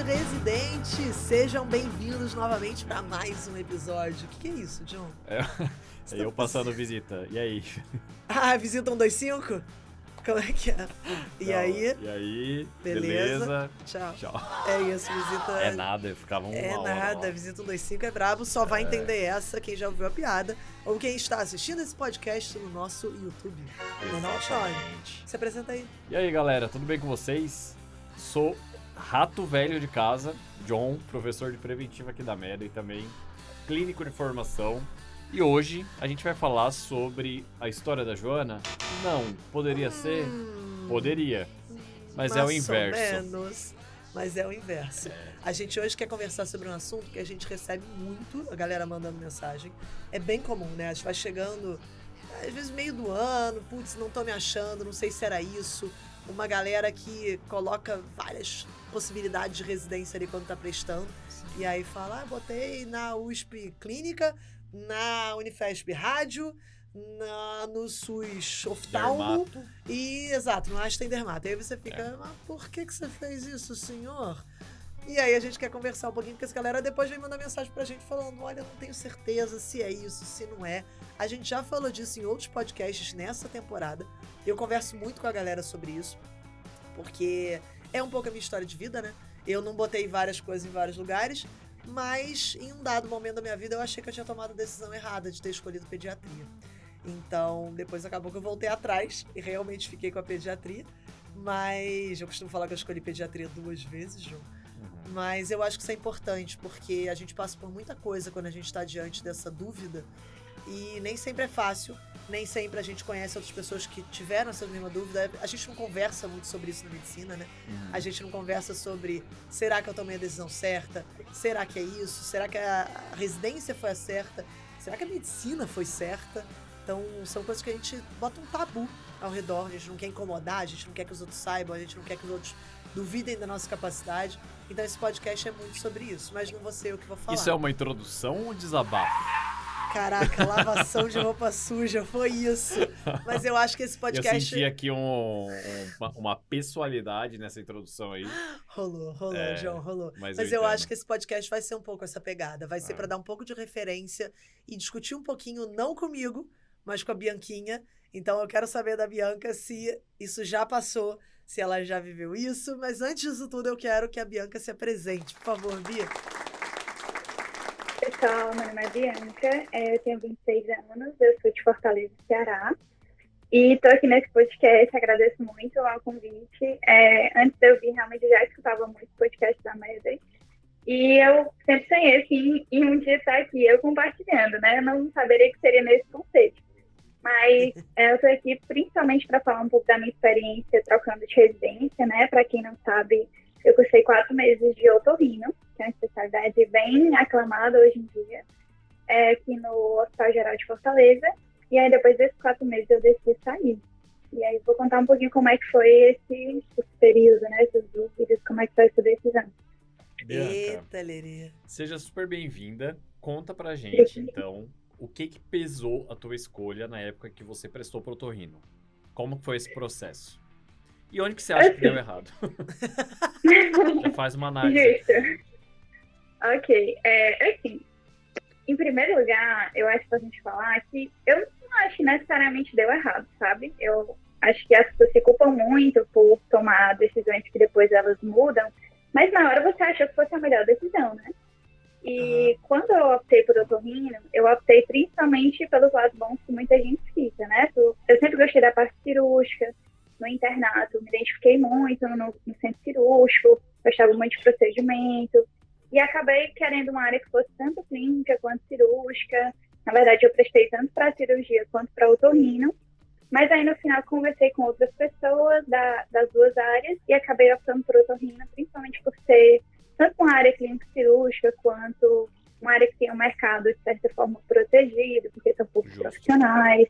residente, sejam bem-vindos novamente para mais um episódio. O que é isso, John? É eu passando visita. E aí? Ah, visita 125? Como é que é? E aí? Beleza? Tchau. É isso, visita... É nada, ficava uma hora. É nada, visita 125 é brabo, só vai entender essa quem já ouviu a piada ou quem está assistindo esse podcast no nosso YouTube. Exatamente. Se apresenta aí. E aí, galera, tudo bem com vocês? Sou rato velho de casa, John, professor de preventiva aqui da MED e também clínico de formação. E hoje a gente vai falar sobre a história da Joana? Não, poderia ser? Poderia, mas é o inverso. Mais ou menos, mas é o inverso. A gente hoje quer conversar sobre um assunto que a gente recebe muito, a galera mandando mensagem. É bem comum, né? A gente vai chegando, às vezes meio do ano, putz, não tô me achando, não sei se era isso. Uma galera que coloca várias possibilidades de residência ali quando tá prestando. E aí fala, botei na USP Clínica, na Unifesp Rádio, no SUS Oftalmo e, exato, no Einstein Dermato. Aí você fica, mas por que você fez isso, senhor? E aí a gente quer conversar um pouquinho, porque essa galera depois vem mandar mensagem pra gente falando, olha, não tenho certeza se é isso, se não é. A gente já falou disso em outros podcasts nessa temporada. Eu converso muito com a galera sobre isso, porque é um pouco a minha história de vida, né? Eu não botei várias coisas em vários lugares, mas em um dado momento da minha vida eu achei que eu tinha tomado a decisão errada de ter escolhido pediatria. Então, depois acabou que eu voltei atrás e realmente fiquei com a pediatria. Mas eu costumo falar que eu escolhi pediatria 2 vezes, João. Mas eu acho que isso é importante, porque a gente passa por muita coisa quando a gente está diante dessa dúvida. E nem sempre é fácil, nem sempre a gente conhece outras pessoas que tiveram essa mesma dúvida. A gente não conversa muito sobre isso na medicina, né? A gente não conversa sobre, será que eu tomei a decisão certa? Será que é isso? Será que a residência foi a certa? Será que a medicina foi certa? Então, são coisas que a gente bota um tabu ao redor. A gente não quer incomodar, a gente não quer que os outros saibam, a gente não quer que os outros duvidem da nossa capacidade. Então, esse podcast é muito sobre isso, mas não vou ser eu que vou falar. Isso é uma introdução ou um desabafo? Caraca, lavação de roupa suja, foi isso. Mas eu acho que esse podcast... Eu senti aqui uma pessoalidade nessa introdução aí. Rolou, João, rolou. Mas eu entendo. acho que esse podcast vai ser um pouco essa pegada. Vai ser para dar um pouco de referência e discutir um pouquinho, não comigo, mas com a Bianquinha. Então eu quero saber da Bianca se isso já passou, se ela já viveu isso. Mas antes disso tudo, eu quero que a Bianca se apresente. Por favor, Bia. Pessoal, meu nome é Bianca, eu tenho 26 anos, eu sou de Fortaleza, Ceará, e estou aqui nesse podcast, agradeço muito ao convite. Antes de eu vir, realmente já escutava muito podcast da MED, e eu sempre sonhei assim, em um dia estar aqui, eu compartilhando, né? Eu não saberia que seria nesse conceito, mas eu estou aqui principalmente para falar um pouco da minha experiência trocando de residência, né? Para quem não sabe, eu cursei 4 meses de otorrino, que é uma especialidade bem aclamada hoje em dia, aqui no Hospital Geral de Fortaleza. E aí, depois desses 4 meses, eu decidi sair. E aí, vou contar um pouquinho como é que foi esse período, né? Essas dúvidas, como é que foi essa decisão. Bianca, Eita, Lerê. seja super bem-vinda. Conta pra gente, então, o que pesou a tua escolha na época que você prestou pro otorrino? Como foi esse processo? E onde que você acha que deu errado? Já faz uma análise. Justo. Ok. Assim, em primeiro lugar, eu acho que a gente falar que eu não acho que necessariamente deu errado, sabe? Eu acho que as pessoas se culpam muito por tomar decisões que depois elas mudam, mas na hora você achou que fosse a melhor decisão, né? E quando eu optei por otorrino, eu optei principalmente pelos lados bons que muita gente fica, né? Eu sempre gostei da parte cirúrgica, no internato, me identifiquei muito no centro cirúrgico, gostava muito de procedimento, e acabei querendo uma área que fosse tanto clínica quanto cirúrgica. Na verdade, eu prestei tanto para cirurgia quanto para otorrino, mas aí no final conversei com outras pessoas das duas áreas e acabei optando por otorrino, principalmente por ser tanto uma área clínica cirúrgica quanto uma área que tem um mercado de certa forma protegido, porque são poucos profissionais,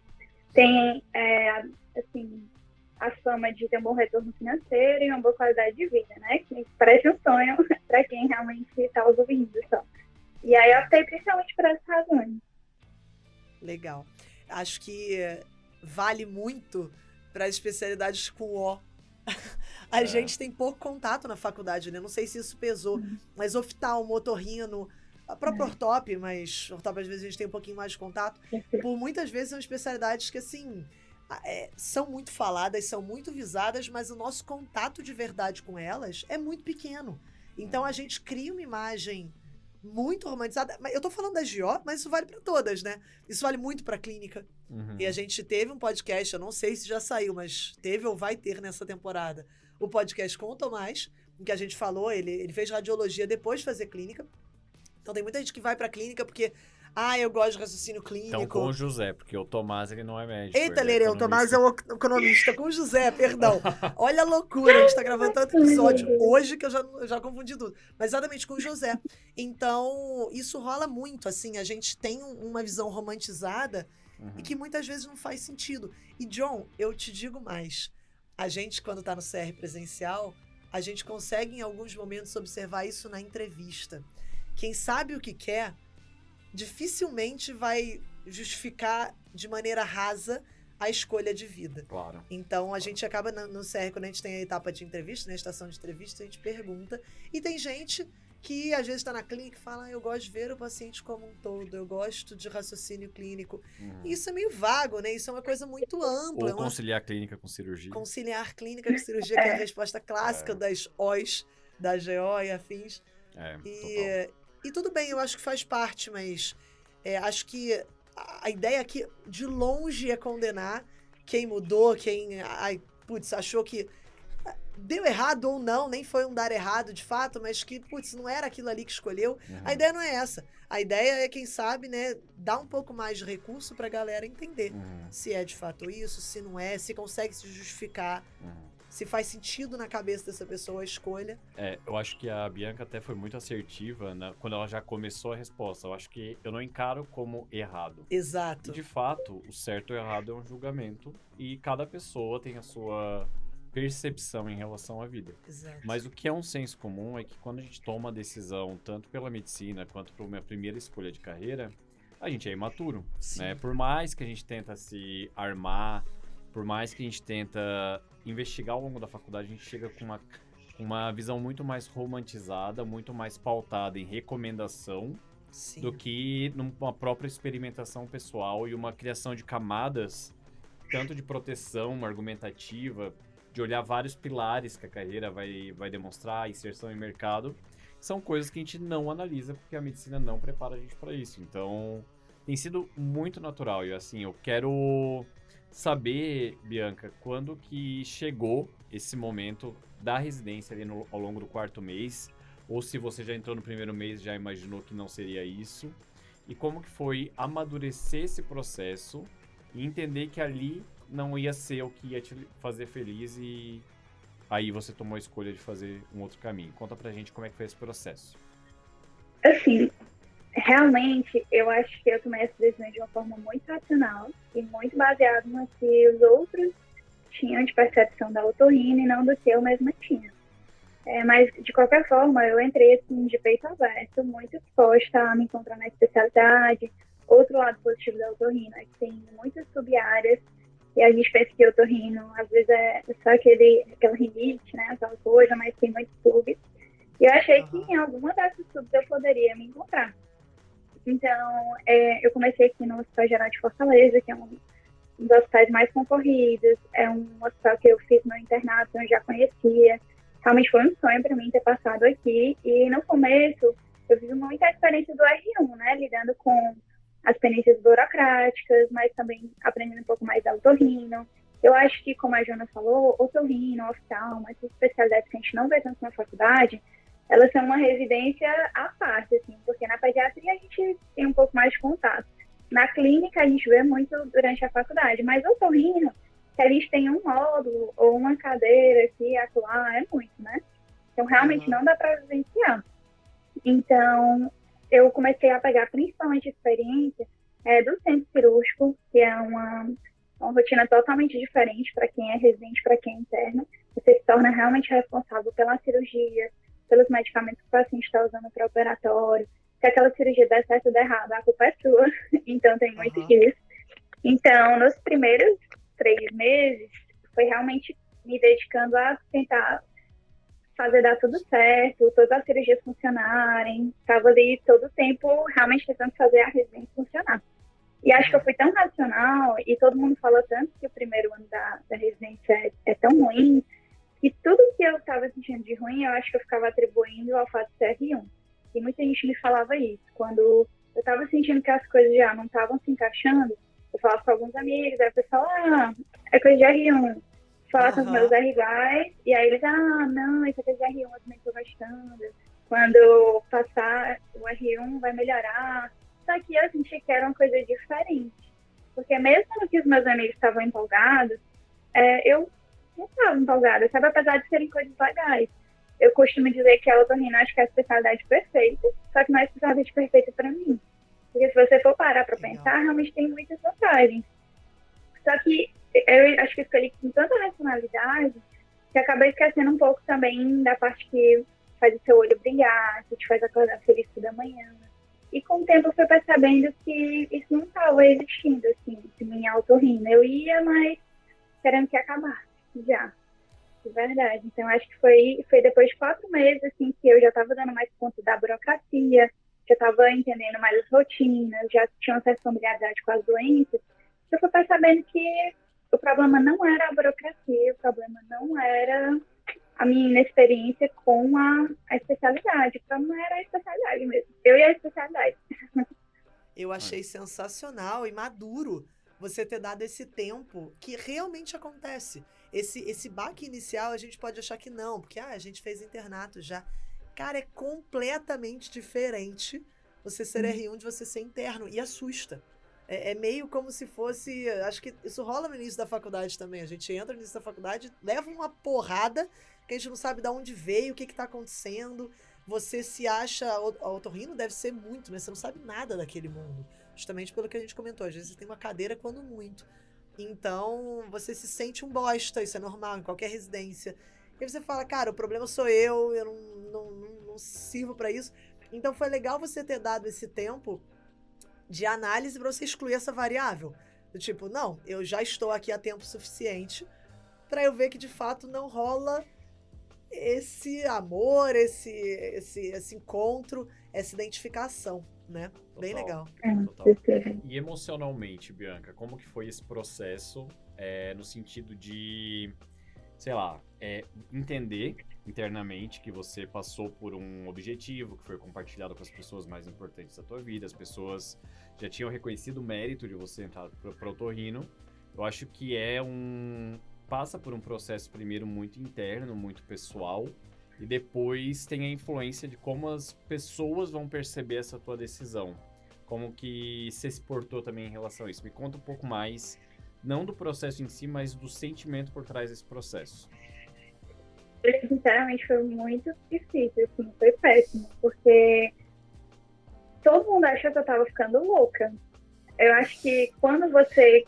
tem, assim, a fama de ter um bom retorno financeiro e uma boa qualidade de vida, né? Que parece um sonho para quem realmente está ouvindo só. E aí eu optei principalmente por essas razões. Legal. Acho que vale muito para as especialidades com O. A gente tem pouco contato na faculdade, né? Não sei se isso pesou, mas oftalmo, otorrino, a própria ortop, mas ortop às vezes a gente tem um pouquinho mais de contato. Por muitas vezes são especialidades que, assim, são muito faladas, são muito visadas, mas o nosso contato de verdade com elas é muito pequeno. Então a gente cria uma imagem muito romantizada. Eu tô falando da GO, mas isso vale para todas, né? Isso vale muito para clínica. E a gente teve um podcast, eu não sei se já saiu, mas teve ou vai ter nessa temporada, o podcast com o Tomás, em que a gente falou, ele fez radiologia depois de fazer clínica. Então tem muita gente que vai pra clínica porque, eu gosto de raciocínio clínico. Então com o José, porque o Tomás, ele não é médico. Eita, Lereu, o Tomás é o economista. Com o José, perdão. Olha a loucura, a gente tá gravando tanto episódio hoje que eu já confundi tudo. Mas exatamente com o José. Então, isso rola muito, assim, a gente tem uma visão romantizada e que muitas vezes não faz sentido. E, John, eu te digo mais. A gente, quando tá no CR presencial, a gente consegue, em alguns momentos, observar isso na entrevista. Quem sabe o que quer, dificilmente vai justificar de maneira rasa a escolha de vida. Claro. Então, a gente acaba no CR, quando a gente tem a etapa de entrevista, né, a estação de entrevista, a gente pergunta. E tem gente que, às vezes, está na clínica e fala, eu gosto de ver o paciente como um todo, eu gosto de raciocínio clínico. Isso é meio vago, né? Isso é uma coisa muito ampla. Ou conciliar clínica com cirurgia. Conciliar clínica com cirurgia, que é a resposta clássica das OS, da GO e afins. E tudo bem, eu acho que faz parte, mas acho que a ideia aqui, de longe, é condenar quem mudou, quem achou que deu errado ou não, nem foi um dar errado de fato, mas que, não era aquilo ali que escolheu. A ideia não é essa. A ideia é, quem sabe, né, dar um pouco mais de recurso pra galera entender se é de fato isso, se não é, se consegue se justificar, se faz sentido na cabeça dessa pessoa a escolha. Eu acho que a Bianca até foi muito assertiva quando ela já começou a resposta. Eu acho que eu não encaro como errado. Exato. E, de fato, o certo ou errado é um julgamento e cada pessoa tem a sua percepção em relação à vida. Exato. Mas o que é um senso comum é que quando a gente toma uma decisão, tanto pela medicina quanto por uma primeira escolha de carreira, a gente é imaturo, né? Por mais que a gente tenta se armar, por mais que a gente tenta investigar ao longo da faculdade, a gente chega com uma visão muito mais romantizada, muito mais pautada em recomendação do que numa própria experimentação pessoal e uma criação de camadas, tanto de proteção argumentativa, de olhar vários pilares que a carreira vai demonstrar, inserção em mercado, são coisas que a gente não analisa porque a medicina não prepara a gente para isso. Então, tem sido muito natural. E assim, eu quero saber, Bianca, quando que chegou esse momento da residência ali ao longo do 4º mês, ou se você já entrou no 1º mês e já imaginou que não seria isso, e como que foi amadurecer esse processo e entender que ali não ia ser o que ia te fazer feliz e aí você tomou a escolha de fazer um outro caminho. Conta pra gente como é que foi esse processo. Assim, realmente, eu acho que eu tomei essa decisão de uma forma muito racional e muito baseada no que os outros tinham de percepção da otorrina e não do que eu mesma tinha. Mas, de qualquer forma, eu entrei assim, de peito aberto, muito disposta a me encontrar na especialidade. Outro lado positivo da otorrina é que tem muitas sub-áreas e a gente pensa que otorrino, às vezes, é só aquela rinite, né, aquela coisa, mas tem muitos subs. E eu achei que em alguma dessas subs eu poderia me encontrar. Então, eu comecei aqui no Hospital Geral de Fortaleza, que é um dos hospitais mais concorridos. É um hospital que eu fiz no internato, eu já conhecia. Realmente foi um sonho para mim ter passado aqui. E no começo, eu fiz muita experiência do R1, né? Lidando com as pendências burocráticas, mas também aprendendo um pouco mais da otorrino. Eu acho que, como a Joana falou, otorrino, oftalmo, essas especialidades que a gente não vê tanto na faculdade, elas são uma residência à parte, assim, porque na pediatria a gente tem um pouco mais de contato. Na clínica a gente vê muito durante a faculdade, mas o otorrino, que a gente tem um módulo ou uma cadeira aqui atuar, é muito, né? Então realmente não dá para vivenciar. Então eu comecei a pegar principalmente a experiência do centro cirúrgico, que é uma rotina totalmente diferente para quem é residente, para quem é interno. Você se torna realmente responsável pela cirurgia, pelos medicamentos que o paciente está usando para operatório. Se aquela cirurgia der certo ou der errado, a culpa é sua. Então, tem muito disso. Então, nos primeiros 3 meses, foi realmente me dedicando a tentar fazer dar tudo certo, todas as cirurgias funcionarem. Estava ali todo o tempo realmente tentando fazer a residência funcionar. E acho que eu fui tão racional, e todo mundo fala tanto que o primeiro ano da residência é tão ruim, que tudo que eu estava sentindo de ruim, eu acho que eu ficava atribuindo ao fato de ser R1. E muita gente me falava isso. Quando eu estava sentindo que as coisas já não estavam se encaixando, eu falava com alguns amigos, aí o pessoal, é coisa de R1. Falar com os meus R iguais, e aí eles, não, isso é coisa de R1, eu também estou gostando. Quando passar o R1 vai melhorar. Só que eu senti que era uma coisa diferente. Porque mesmo no que os meus amigos estavam empolgados, eu não estava empolgada, sabe? Apesar de serem coisas legais. Eu costumo dizer que a otorrino acho que é a especialidade perfeita, só que não é a especialidade perfeita para mim. Porque se você for parar para pensar, realmente tem muitas vantagens. Só que eu acho que escolhi com tanta racionalidade que acabei esquecendo um pouco também da parte que faz o seu olho brilhar, que te faz acordar feliz toda manhã. E com o tempo eu fui percebendo que isso não estava existindo, assim, de minha otorrino. Eu ia, mas querendo que acabasse, já. De verdade. Então, acho que foi depois de 4 meses, assim, que eu já estava dando mais conta da burocracia, já estava entendendo mais as rotinas, já tinha uma certa familiaridade com as doenças. Eu fui percebendo que o problema não era a burocracia, o problema não era a minha inexperiência com a especialidade. O problema era a especialidade mesmo. Eu e a especialidade. Eu achei sensacional e maduro você ter dado esse tempo que realmente acontece. Esse baque inicial a gente pode achar que não, porque a gente fez internato já. Cara, é completamente diferente você ser R1 de você ser interno e assusta. É meio como se fosse... Acho que isso rola no início da faculdade também. A gente entra no início da faculdade, leva uma porrada que a gente não sabe de onde veio, o que está acontecendo. Você se acha... A otorrino deve ser muito, né? Você não sabe nada daquele mundo. Justamente pelo que a gente comentou. Às vezes você tem uma cadeira quando muito. Então, você se sente um bosta. Isso é normal em qualquer residência. E aí você fala, cara, o problema sou eu não sirvo para isso. Então, foi legal você ter dado esse tempo de análise para você excluir essa variável. Do tipo, não, eu já estou aqui há tempo suficiente para eu ver que de fato não rola esse amor, esse encontro, essa identificação, né? Total, bem legal. Total. E emocionalmente, Bianca, como que foi esse processo no sentido de, sei lá, entender internamente que você passou por um objetivo que foi compartilhado com as pessoas mais importantes da tua vida, as pessoas já tinham reconhecido o mérito de você entrar para o otorrino. Eu acho que passa por um processo primeiro muito interno, muito pessoal, e depois tem a influência de como as pessoas vão perceber essa tua decisão. Como que você se portou também em relação a isso? Me conta um pouco mais, não do processo em si, mas do sentimento por trás desse processo. Sinceramente, foi muito difícil, assim, foi péssimo, porque todo mundo achou que eu tava ficando louca. Eu acho que quando você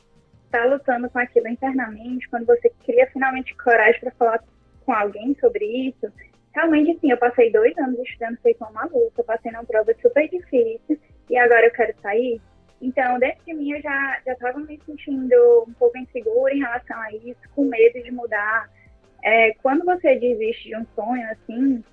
tá lutando com aquilo internamente, quando você cria finalmente coragem para falar com alguém sobre isso, realmente, assim, eu passei 2 anos estudando feito uma maluca, eu passei numa prova super difícil, e agora eu quero sair. Então, dentro de mim, eu já tava me sentindo um pouco insegura em relação a isso, com medo de mudar. Quando você desiste de um sonho, assim,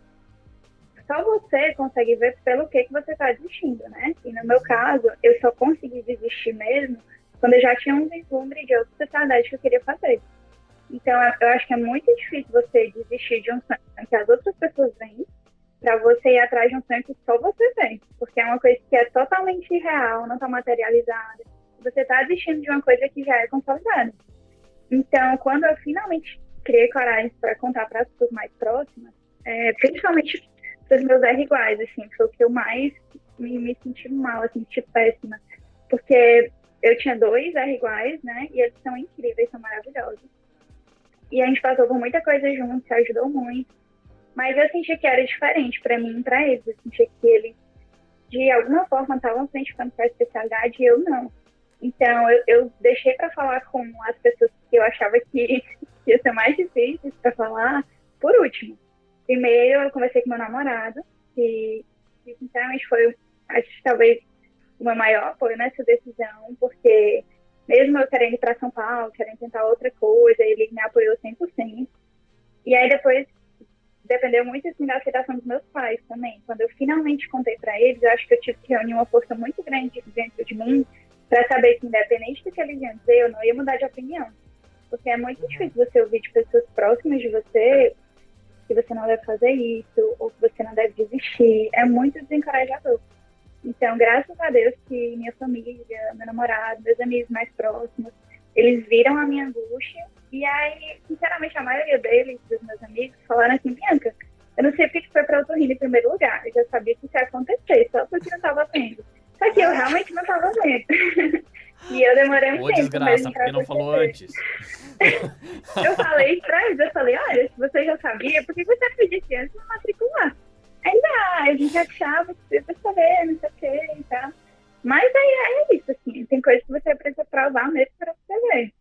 só você consegue ver pelo que você está desistindo, né? E no meu caso, eu só consegui desistir mesmo quando eu já tinha um vislumbre de outra especialidade que eu queria fazer. Então, eu acho que é muito difícil você desistir de um sonho que as outras pessoas veem para você ir atrás de um sonho que só você vê. Porque é uma coisa que é totalmente irreal, não está materializada. Você está desistindo de uma coisa que já é consolidada. Então, quando eu finalmente criei coragem para contar para as pessoas mais próximas, principalmente para os meus R iguais, assim, foi o que eu mais me senti mal, assim, senti péssima. Porque eu tinha 2 R iguais, né, e eles são incríveis, são maravilhosos. E a gente passou por muita coisa junto, se ajudou muito. Mas eu senti que era diferente para mim e para eles. Eu senti que eles, de alguma forma, estavam se identificando com a especialidade e eu não. Então, eu deixei para falar com as pessoas que eu achava que ia ser mais difícil para falar, por último. Primeiro, eu conversei com meu namorado, que sinceramente foi, acho que talvez, o meu maior apoio nessa decisão, porque mesmo eu querendo ir para São Paulo, querendo tentar outra coisa, ele me apoiou 100%. E aí depois dependeu muito assim, da aceitação dos meus pais também. Quando eu finalmente contei para eles, eu acho que eu tive que reunir uma força muito grande dentro de mim para saber que, independente do que eles iam dizer, eu não ia mudar de opinião. Porque é muito difícil você ouvir de pessoas próximas de você que você não deve fazer isso, ou que você não deve desistir. É muito desencorajador. Então, graças a Deus que minha família, meu namorado, meus amigos mais próximos, eles viram a minha angústia. E aí, sinceramente, a maioria deles, dos meus amigos, falaram assim: Bianca, eu não sei porque que foi para otorrino em primeiro lugar. Eu já sabia que isso ia acontecer, só porque eu não estava vendo. Só que eu realmente não estava vendo. E eu demorei um Ô, tempo desgraça, mesmo porque não falou antes. Eu falei pra eles, eu falei: olha, se você já sabia, por que você pediu que antes de matricular? Ainda, a gente achava que você ia saber, não sei o que e tal. Mas aí é isso, assim, tem coisas que você precisa provar mesmo para você ver.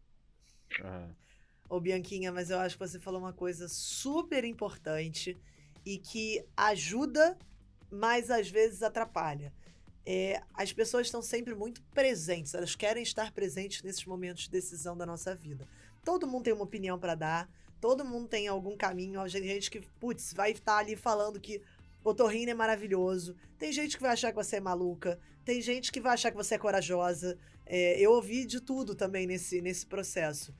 Ô, Bianquinha, mas eu acho que você falou uma coisa super importante e que ajuda, mas às vezes atrapalha. As pessoas estão sempre muito presentes, elas querem estar presentes nesses momentos de decisão da nossa vida. Todo mundo tem uma opinião para dar, todo mundo tem algum caminho, tem gente que, putz, vai estar ali falando que otorrino é maravilhoso, tem gente que vai achar que você é maluca, tem gente que vai achar que você é corajosa. Eu ouvi de tudo também nesse processo.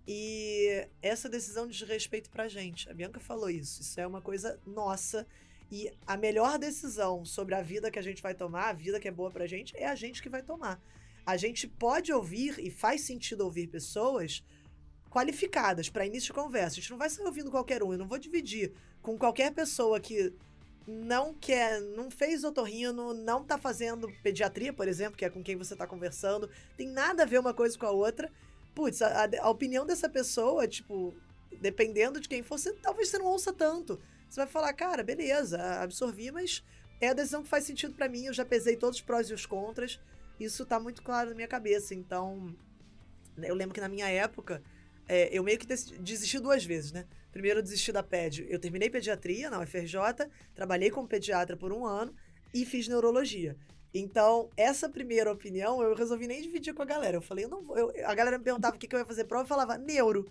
E essa decisão diz respeito pra gente. A Bianca falou isso. Isso é uma coisa nossa. E a melhor decisão sobre a vida que a gente vai tomar, a vida que é boa pra gente, é a gente que vai tomar. A gente pode ouvir, e faz sentido ouvir pessoas qualificadas para início de conversa. A gente não vai sair ouvindo qualquer um. Eu não vou dividir com qualquer pessoa que não quer, não fez otorrino, não tá fazendo pediatria, por exemplo, que é com quem você tá conversando. Tem nada a ver uma coisa com a outra. Putz, a opinião dessa pessoa, tipo, dependendo de quem for, talvez você não ouça tanto. Você vai falar: cara, beleza, absorvi, mas é a decisão que faz sentido pra mim, eu já pesei todos os prós e os contras, isso tá muito claro na minha cabeça. Então, eu lembro que na minha época, eu meio que desisti 2 vezes, né? Primeiro eu desisti da PED, eu terminei pediatria na UFRJ, trabalhei como pediatra por 1 ano e fiz neurologia. Então, essa primeira opinião, eu resolvi nem dividir com a galera. Eu falei: eu não vou. A galera me perguntava o que eu ia fazer prova, eu falava: neuro.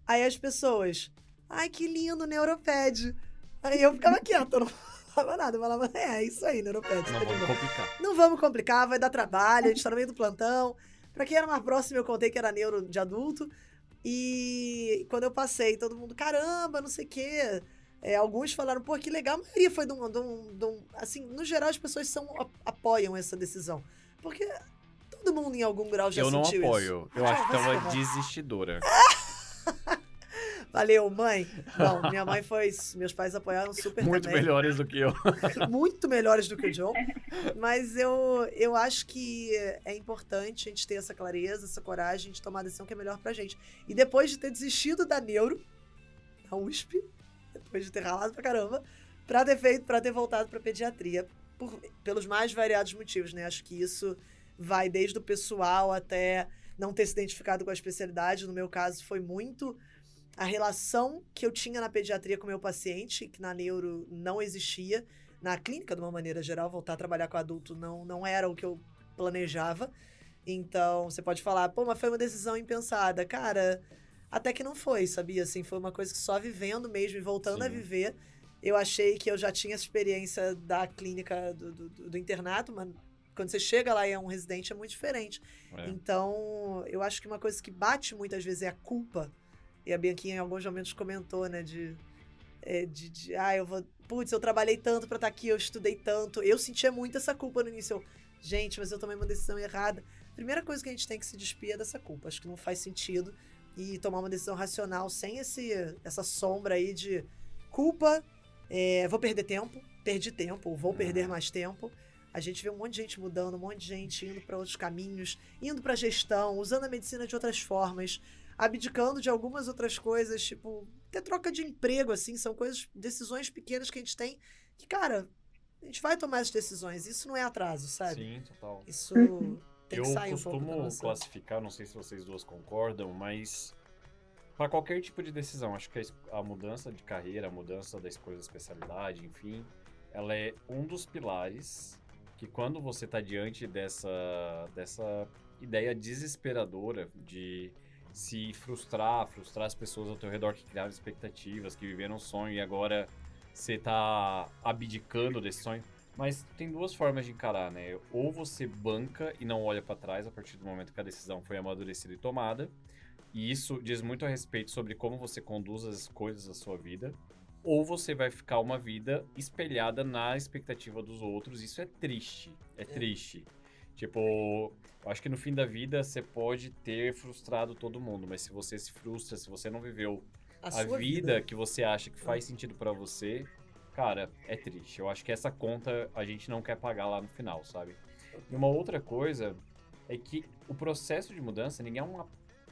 Aí as pessoas: ai, que lindo, neuroped. Aí eu ficava quieta, eu não falava nada. Eu falava: é isso aí, neuroped. Não vamos complicar. Não vamos complicar, vai dar trabalho, a gente tá no meio do plantão. Pra quem era mais próximo, eu contei que era neuro de adulto. E quando eu passei, todo mundo: caramba, não sei o quê. Alguns falaram: pô, que legal. A maioria foi assim, no geral, as pessoas apoiam essa decisão. Porque todo mundo, em algum grau, já sentiu isso. Eu não apoio. Eu acho que tu é uma desistidora. Valeu, mãe. Não, minha mãe foi... Meus pais apoiaram super muito também. Melhores do que eu. Muito melhores do que o John. Mas eu acho que é importante a gente ter essa clareza, essa coragem de tomar a decisão que é melhor pra gente. E depois de ter desistido da neuro, da USP, depois de ter ralado pra caramba, pra ter voltado pra pediatria, pelos mais variados motivos, né? Acho que isso vai desde o pessoal até não ter se identificado com a especialidade. No meu caso, foi muito a relação que eu tinha na pediatria com o meu paciente, que na neuro não existia. Na clínica, de uma maneira geral, voltar a trabalhar com adulto não era o que eu planejava. Então, você pode falar: pô, mas foi uma decisão impensada. Cara, até que não foi, sabia? Assim, foi uma coisa que só vivendo mesmo e voltando a viver, eu achei que eu já tinha essa experiência da clínica do internato, mas quando você chega lá e é um residente, é muito diferente. Então, eu acho que uma coisa que bate muitas vezes é a culpa. E a Bianquinha em alguns momentos comentou, né, eu trabalhei tanto pra estar aqui, eu estudei tanto. Eu sentia muito essa culpa no início. Gente, mas eu tomei uma decisão errada. Primeira coisa que a gente tem que se despir é dessa culpa. Acho que não faz sentido. E tomar uma decisão racional sem essa sombra aí de culpa. Vou perder tempo, perdi tempo, vou perder mais tempo. A gente vê um monte de gente mudando, um monte de gente indo para outros caminhos, indo para gestão, usando a medicina de outras formas, abdicando de algumas outras coisas, tipo, ter troca de emprego, assim, são decisões pequenas que a gente tem que, cara, a gente vai tomar as decisões. Isso não é atraso, sabe? Sim, total. Isso tem que sair um pouco da Eu costumo nossa... classificar, não sei se vocês duas concordam, mas para qualquer tipo de decisão, acho que a mudança de carreira, a mudança da escolha da especialidade, enfim, ela é um dos pilares que, quando você está diante dessa ideia desesperadora de se frustrar as pessoas ao teu redor que criaram expectativas, que viveram um sonho e agora você tá abdicando desse sonho. Mas tem duas formas de encarar, né? Ou você banca e não olha pra trás a partir do momento que a decisão foi amadurecida e tomada. E isso diz muito a respeito sobre como você conduz as coisas da sua vida. Ou você vai ficar uma vida espelhada na expectativa dos outros. Isso é triste. É triste. Tipo, eu acho que no fim da vida você pode ter frustrado todo mundo. Mas se você se frustra, se você não viveu a vida que você acha que faz sentido pra você, cara, é triste. Eu acho que essa conta a gente não quer pagar lá no final, sabe? E uma outra coisa é que o processo de mudança, ninguém é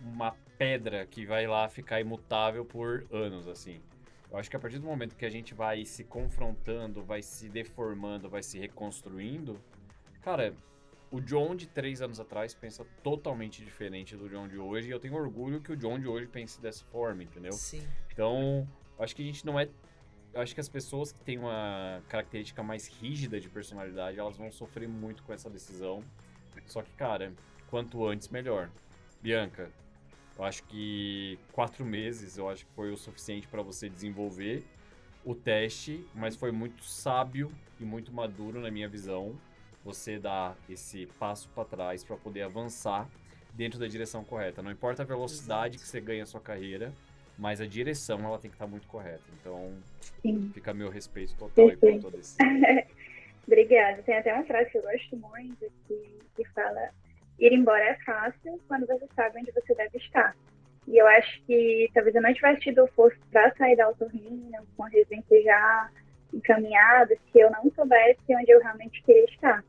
uma pedra que vai lá ficar imutável por anos, assim. Eu acho que a partir do momento que a gente vai se confrontando, vai se deformando, vai se reconstruindo, cara, o John de 3 anos atrás pensa totalmente diferente do John de hoje, e eu tenho orgulho que o John de hoje pense dessa forma, entendeu? Sim. Então, eu acho que a gente não é... Eu acho que as pessoas que têm uma característica mais rígida de personalidade, elas vão sofrer muito com essa decisão. Só que, cara, quanto antes, melhor. Bianca, eu acho que 4 meses, eu acho que foi o suficiente para você desenvolver o teste, mas foi muito sábio e muito maduro na minha visão você dar esse passo para trás para poder avançar dentro da direção correta. Não importa a velocidade que você ganha a sua carreira, mas a direção ela tem que estar muito correta. Então, fica meu respeito total aí por toda esse... Obrigada. Tem até uma frase que eu gosto muito que fala: ir embora é fácil quando você sabe onde você deve estar. E eu acho que talvez eu não tivesse tido força para sair da otorrina, com a residência já encaminhada, se eu não soubesse onde eu realmente queria estar.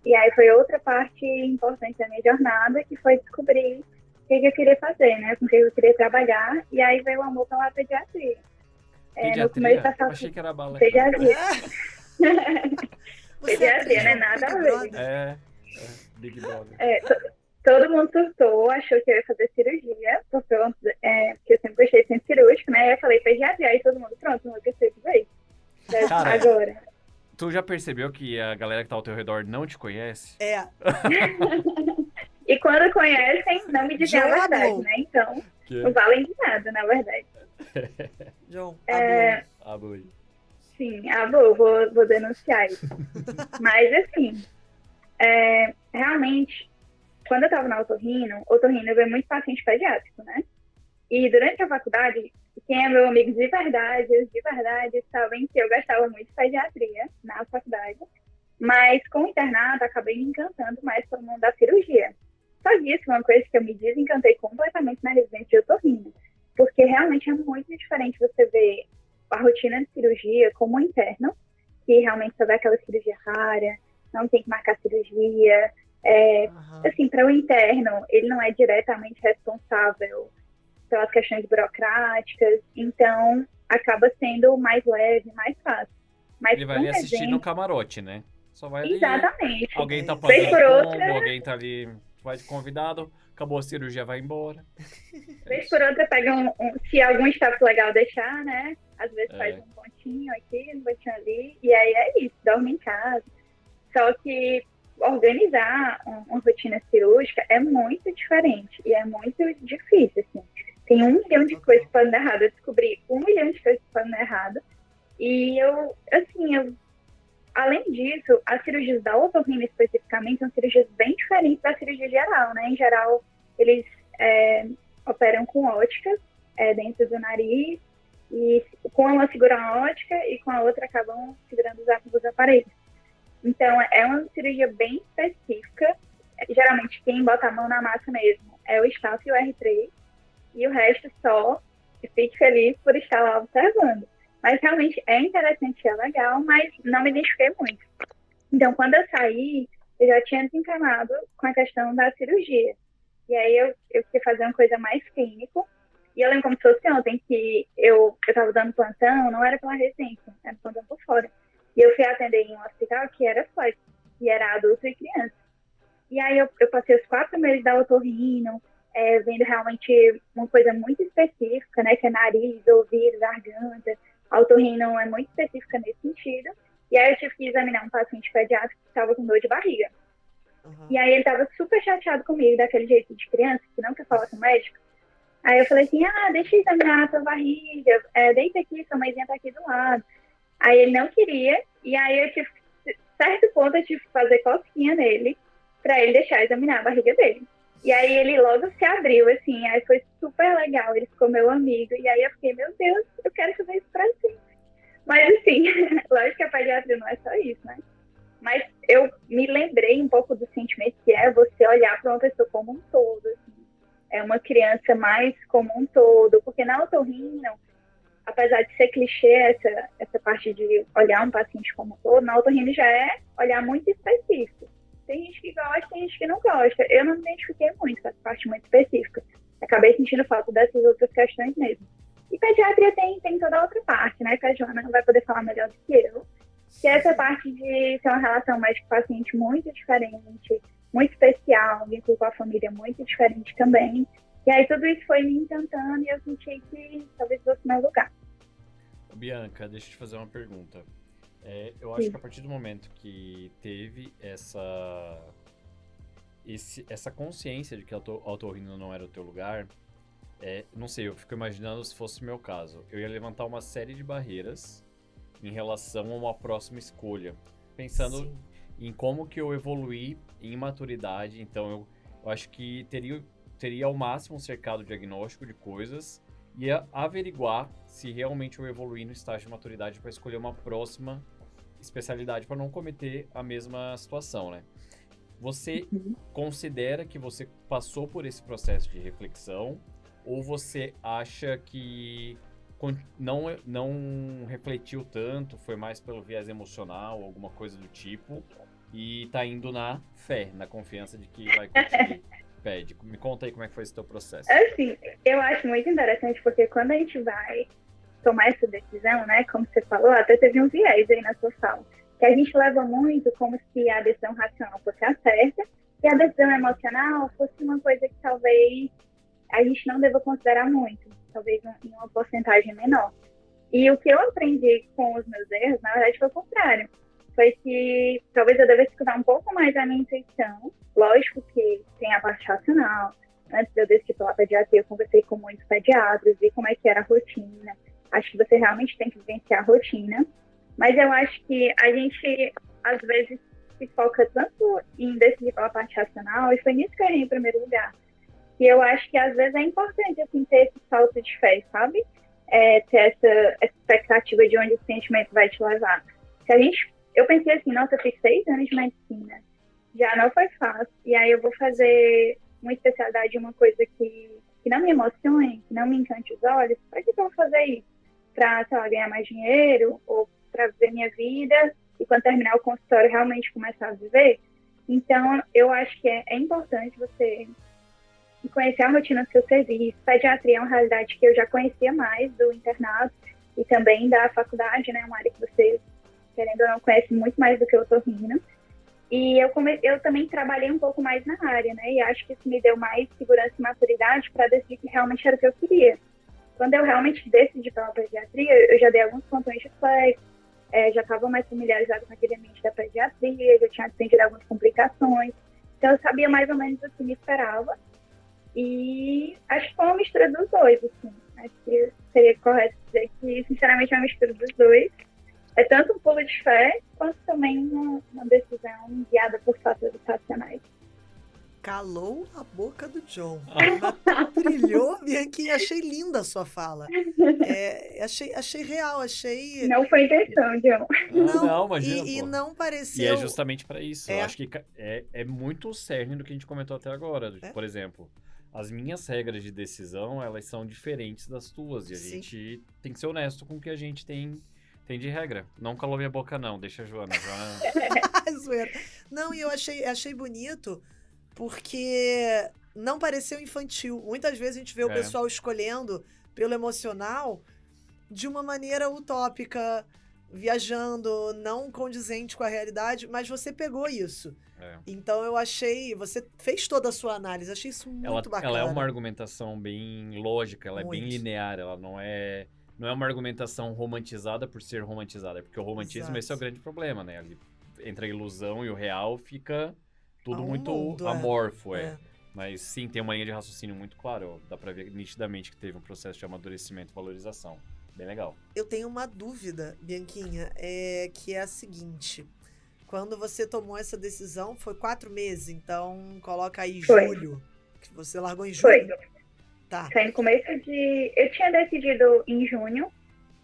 E aí foi outra parte importante da minha jornada, que foi descobrir o que eu queria fazer, né? Com o que eu queria trabalhar. E aí veio o amor pela pediatria. No começo da faculdade. Achei que era bala. Pediatria. Pediatria, né? Nada a ver. Big Brother. Todo mundo surtou, achou que eu ia fazer cirurgia, porque eu sempre gostei de centro cirúrgico, né? Eu falei pediatria, aí todo mundo, pronto, não vou ter que ver. Cara, agora. Tu já percebeu que a galera que tá ao teu redor não te conhece? E quando conhecem, não me dizem a verdade, né? Então, não valem de nada, na verdade. John, Ablu. Sim, vou denunciar isso. Mas, assim, realmente, quando eu tava na otorrino eu veio muito paciente pediátrico, né? E durante a faculdade, quem é meu amigo de verdade, sabem que eu gostava muito de pediatria na faculdade. Mas com o internato, acabei me encantando mais pelo mundo da cirurgia. Só que isso é uma coisa que eu me desencantei completamente na residência de otorrino. Porque realmente é muito diferente você ver a rotina de cirurgia como interno, que realmente só vê aquela cirurgia rara, não tem que marcar cirurgia. Assim, para o interno, ele não é diretamente responsável pelas questões burocráticas, então acaba sendo mais leve, mais fácil. Mas ele vai ali assistir no camarote, né? Só vai ali. Exatamente. Alguém tá pagando combo, alguém tá ali, vai de convidado, acabou a cirurgia, vai embora. Vez por outra, pega se algum staff legal deixar, né? Às vezes faz um pontinho aqui, um pontinho ali, e aí é isso, dorme em casa. Só que organizar uma rotina cirúrgica é muito diferente e é muito difícil, assim. Tem 1 milhão de coisas que podem dar errado. Eu descobri 1 milhão de coisas que podem dar errado. E além disso, as cirurgias da otorrina especificamente são cirurgias bem diferentes da cirurgia geral, né? Em geral, eles operam com óticas dentro do nariz, e com uma seguram a ótica e com a outra acabam segurando os aparelhos. Então, é uma cirurgia bem específica. Geralmente, quem bota a mão na massa mesmo é o staff e o R3, e o resto só fique feliz por estar lá observando. Mas realmente é interessante, é legal, mas não me identifiquei muito. Então, quando eu saí, eu já tinha desencanado com a questão da cirurgia. E aí eu quis fazer uma coisa mais clínica. E eu lembro como se fosse ontem, que eu estava dando plantão, não era pela residência, era plantão por fora. E eu fui atender em um hospital que era flex, que era adulto e criança. E aí eu passei os 4 meses da otorrino, vendo realmente uma coisa muito específica, né, que é nariz, ouvido, garganta. A otorrino é muito específica nesse sentido. E aí eu tive que examinar um paciente pediátrico que estava com dor de barriga. E aí ele estava super chateado comigo, daquele jeito de criança, que não quer falar com o médico. Aí eu falei assim, deixa eu examinar a tua barriga, deita aqui, sua mãezinha tá aqui do lado. Aí ele não queria, e aí eu tive, certo ponto, eu tive que fazer cosquinha nele, pra ele deixar examinar a barriga dele. E aí ele logo se abriu, assim, aí foi super legal, ele ficou meu amigo, e aí eu fiquei, meu Deus, eu quero fazer isso pra sempre. Mas assim, lógico que a pediatria não é só isso, né? Mas eu me lembrei um pouco do sentimento que é você olhar para uma pessoa como um todo, assim. É uma criança mais como um todo, porque na otorrino, apesar de ser clichê essa parte de olhar um paciente como um todo, na otorrino já é olhar muito específico. Tem gente que gosta, tem gente que não gosta. Eu não me identifiquei muito com essa parte muito específica. Acabei sentindo falta dessas outras questões mesmo. E pediatria tem toda a outra parte, né? Que a Joana vai poder falar melhor do que eu. Que é essa parte de ser uma relação médico-paciente muito diferente, muito especial, um vínculo com a família muito diferente também. E aí tudo isso foi me encantando e eu senti que talvez fosse meu lugar. Bianca, deixa eu te fazer uma pergunta. Eu acho que a partir do momento que teve essa consciência de que a otorrino não era o teu lugar, não sei, eu fico imaginando se fosse o meu caso. Eu ia levantar uma série de barreiras em relação a uma próxima escolha. Pensando em como que eu evoluí em maturidade. Então, eu acho que teria ao máximo cercado o diagnóstico de coisas e ia averiguar se realmente eu evoluí no estágio de maturidade para escolher uma próxima especialidade, para não cometer a mesma situação, né? Você considera que você passou por esse processo de reflexão ou você acha que não refletiu tanto, foi mais pelo viés emocional, alguma coisa do tipo, e tá indo na fé, na confiança de que vai conseguir? Me conta aí como é que foi esse teu processo. Assim, eu acho muito interessante, porque quando a gente vai tomar essa decisão, né, como você falou, até teve um viés aí na sua fala, que a gente leva muito como se a decisão racional fosse a certa, e a decisão emocional fosse uma coisa que talvez a gente não deva considerar muito, talvez em uma porcentagem menor. E o que eu aprendi com os meus erros, na verdade, foi o contrário. Foi que talvez eu devesse escutar um pouco mais a minha intuição. Lógico que tem a parte racional. Antes de eu decidir pela pediatria, eu conversei com muitos pediatras, vi como é que era a rotina. Acho que você realmente tem que vivenciar a rotina. Mas eu acho que a gente, às vezes, se foca tanto em decidir pela parte racional, e foi nisso que eu errei em primeiro lugar. E eu acho que, às vezes, é importante, assim, ter esse salto de fé, sabe? Ter essa expectativa de onde o sentimento vai te levar. Eu pensei assim, nossa, eu fiz 6 anos de medicina, já não foi fácil, e aí eu vou fazer uma especialidade de uma coisa que não me emocione, que não me encante os olhos, para que eu vou fazer isso? Para, sei lá, ganhar mais dinheiro, ou para viver minha vida, e quando terminar o consultório realmente começar a viver? Então, eu acho que é importante você conhecer a rotina do seu serviço. Pediatria é uma realidade que eu já conhecia mais do internato e também da faculdade, né? Uma área que você, querendo ou não, conhece muito mais do que o otorrino. E eu também trabalhei um pouco mais na área, né? E acho que isso me deu mais segurança e maturidade para decidir que realmente era o que eu queria. Quando eu realmente decidi pela pediatria, eu já dei alguns plantões de flex, já estava mais familiarizada com aquele ambiente da pediatria, já tinha atendido algumas complicações. Então, eu sabia mais ou menos o que me esperava. E acho que foi uma mistura dos dois, assim. Acho que seria correto dizer que, sinceramente, é uma mistura dos dois. É tanto um pulo de fé, quanto também uma decisão guiada por fatores racionais. Calou a boca do John. Brilhou, Bianquinha. Achei linda a sua fala. Achei real, achei... Não foi intenção, John. Não, imagina, e não pareceu... E é justamente para isso. Eu acho que é muito o cerne do que a gente comentou até agora. Por exemplo, as minhas regras de decisão, elas são diferentes das tuas. E a gente tem que ser honesto com o que a gente tem de regra. Não calou minha boca, não. Deixa a Joana. Não, e eu achei bonito... Porque não pareceu infantil. Muitas vezes a gente vê o pessoal escolhendo pelo emocional de uma maneira utópica, viajando, não condizente com a realidade, mas você pegou isso. Então eu achei... Você fez toda a sua análise, achei isso muito bacana. Ela é uma argumentação bem lógica, ela é bem linear, ela não é uma argumentação romantizada por ser romantizada, porque o romantismo, esse é o grande problema, né? Ali, entre a ilusão e o real fica... Tudo muito amorfo, Mas sim, tem uma linha de raciocínio muito clara. Ó. Dá pra ver nitidamente que teve um processo de amadurecimento e valorização. Bem legal. Eu tenho uma dúvida, Bianquinha, que é a seguinte. Quando você tomou essa decisão, foi 4 meses, então coloca aí Foi. julho. Que você largou em julho? Foi. Tá. Foi no começo de... Eu tinha decidido em junho,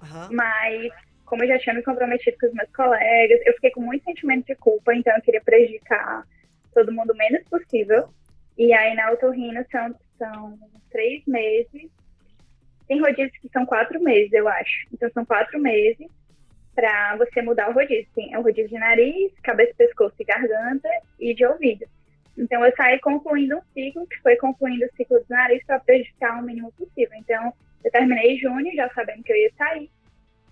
Aham. mas como eu já tinha me comprometido com os meus colegas, eu fiquei com muito sentimento de culpa, então eu queria prejudicar todo mundo o menos possível. E aí na otorrino são 3 meses. Tem rodízios que são 4 meses, eu acho. Então são 4 meses para você mudar o rodízio. Tem o rodízio de nariz, cabeça, pescoço e garganta e de ouvido. Então eu saí concluindo um ciclo, que foi concluindo o ciclo do nariz para prejudicar o mínimo possível. Então eu terminei em junho, já sabendo que eu ia sair.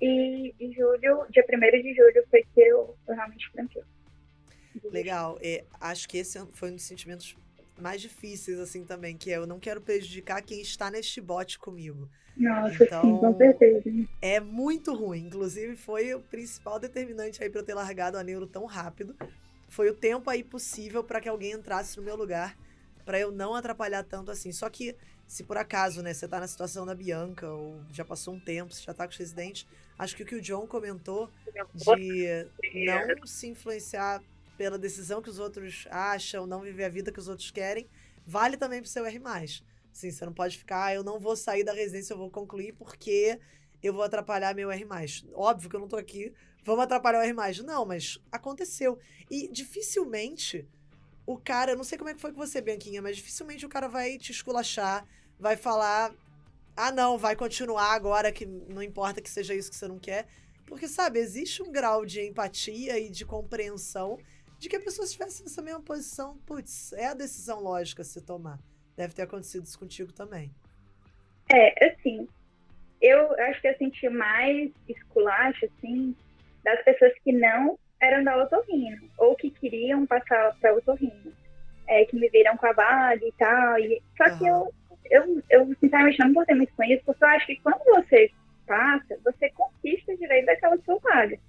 E em julho, dia 1º de julho, foi que eu realmente tranquei. Legal. Acho que esse foi um dos sentimentos mais difíceis, assim, também, que é eu não quero prejudicar quem está neste bote comigo. Nossa, Então, sim, com certeza. É muito ruim. Inclusive, foi o principal determinante aí para eu ter largado a neuro tão rápido. Foi o tempo aí possível para que alguém entrasse no meu lugar, para eu não atrapalhar tanto assim. Só que, se por acaso, né, você tá na situação da Bianca, ou já passou um tempo, você já tá com os residentes, acho que o John comentou de não se influenciar pela decisão que os outros acham, não viver a vida que os outros querem, vale também pro seu R+. Sim, você não pode ficar, eu não vou sair da residência, eu vou concluir porque eu vou atrapalhar meu R+. Óbvio que eu não tô aqui, vamos atrapalhar o R+. Não, mas aconteceu. E dificilmente o cara, eu não sei como é que foi com você, Bianquinha, mas dificilmente o cara vai te esculachar, vai falar, não, vai continuar agora, que não importa que seja isso que você não quer. Porque, sabe, existe um grau de empatia e de compreensão de que a pessoa estivesse nessa mesma posição. Putz, é a decisão lógica a se tomar. Deve ter acontecido isso contigo também. Assim, eu acho que eu senti mais esculacho, assim, das pessoas que não eram da otorrino, ou que queriam passar para otorrino, que me viram com a vaga e tal. Só que eu sinceramente não me importei muito com isso, porque eu acho que quando você passa, você conquista o direito daquela sua vaga.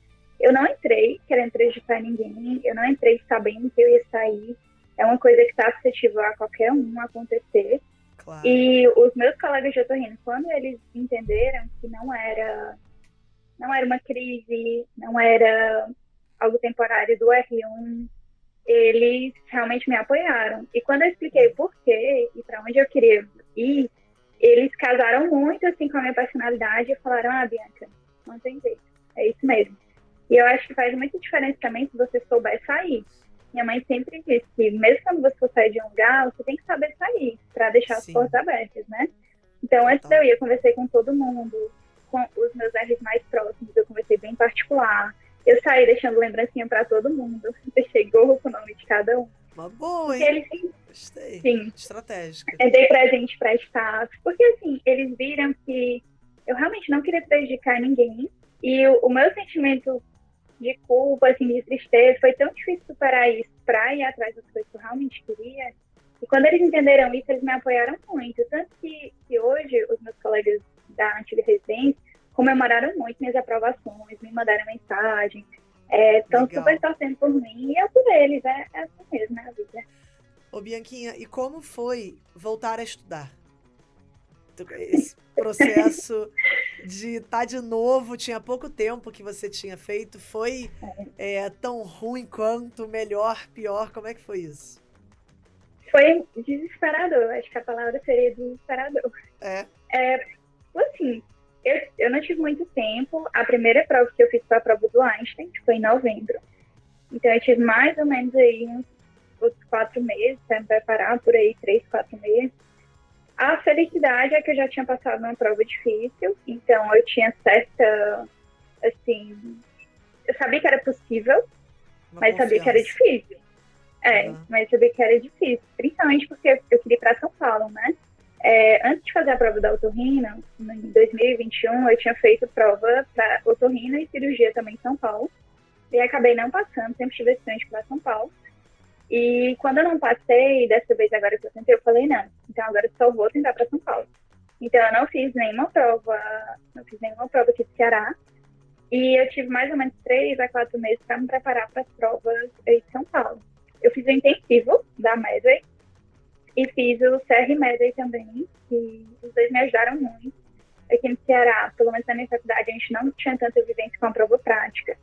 Eu não entrei querendo prejudicar ninguém, eu não entrei sabendo que eu ia sair. É uma coisa que está suscetível a qualquer um acontecer. Claro. E os meus colegas de otorrino, quando eles entenderam que não era uma crise, não era algo temporário do R1, eles realmente me apoiaram. E quando eu expliquei o porquê e para onde eu queria ir, eles casaram muito assim com a minha personalidade e falaram, Bianca, não tem jeito, é isso mesmo. E eu acho que faz muita diferença também se você souber sair. Minha mãe sempre disse que mesmo quando você for sair de um lugar, você tem que saber sair para deixar as portas abertas, né? Então, antes de eu ir, eu conversei com todo mundo, com os meus R's mais próximos, eu conversei bem particular. Eu saí deixando lembrancinha para todo mundo, deixei gorro com o nome de cada um. Uma boa, hein? Eles, gostei. Sim. Estratégica. Eu dei presente para staff, porque assim, eles viram que eu realmente não queria prejudicar ninguém. E o meu sentimento de culpa, assim, de tristeza, foi tão difícil superar isso para ir atrás das coisas que eu realmente queria. E quando eles entenderam isso, eles me apoiaram muito. Tanto que hoje, os meus colegas da antiga residência comemoraram muito minhas aprovações, me mandaram mensagem, estão super torcendo por mim, e eu por eles, é assim mesmo, né, a vida. Ô, Bianquinha, e como foi voltar a estudar? Esse processo de estar de novo, tinha pouco tempo que você tinha feito, foi tão ruim quanto, melhor, pior? Como é que foi isso? Foi desesperador, acho que a palavra seria desesperador. Assim, eu não tive muito tempo. A primeira prova que eu fiz foi a prova do Einstein, que foi em novembro. Então eu tive mais ou menos aí uns 4 meses para me preparar, por aí 3, 4 meses. A felicidade é que eu já tinha passado uma prova difícil, então eu tinha certa, assim, eu sabia que era possível, mas sabia que era difícil. Mas sabia que era difícil, principalmente porque eu queria ir para São Paulo, né? Antes de fazer a prova da otorrino, em 2021, eu tinha feito prova para otorrino e cirurgia também em São Paulo, e acabei não passando, sempre tive esse sonho de ir para São Paulo. E quando eu não passei, dessa vez agora que eu tentei, eu falei, não, então agora eu só vou tentar para São Paulo. Então eu não fiz nenhuma prova aqui do Ceará, e eu tive mais ou menos 3 a 4 meses para me preparar para as provas aí de São Paulo. Eu fiz o intensivo da Medway, e fiz o CR Medley também, que os dois me ajudaram muito. Aqui no Ceará, pelo menos na minha faculdade, a gente não tinha tanta vivência com a prova prática.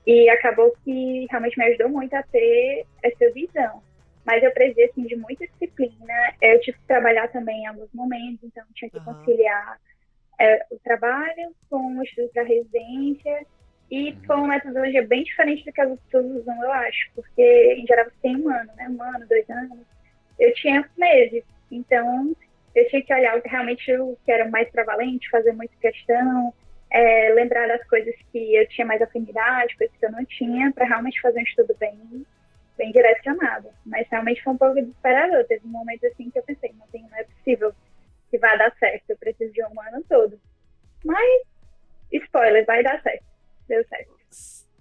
E acabou que realmente me ajudou muito a ter essa visão. Mas eu precisei, assim, de muita disciplina. Eu tive que trabalhar também em alguns momentos, então tinha que conciliar o trabalho com o estudo da residência. E foi uma metodologia bem diferente do que as pessoas usam, eu acho. Porque, em geral, você tem 1 ano, né? 1 ano, 2 anos. Eu tinha meses. Então, eu tinha que olhar realmente o que era mais prevalente, fazer muita questão, lembrar das coisas que eu tinha mais afinidade, coisas que eu não tinha, para realmente fazer um estudo bem direcionado. Mas realmente foi um pouco desesperador. Teve um momento assim que eu pensei, não é possível que vá dar certo, eu preciso de 1 ano todo. Mas, spoiler, vai dar certo. Deu certo.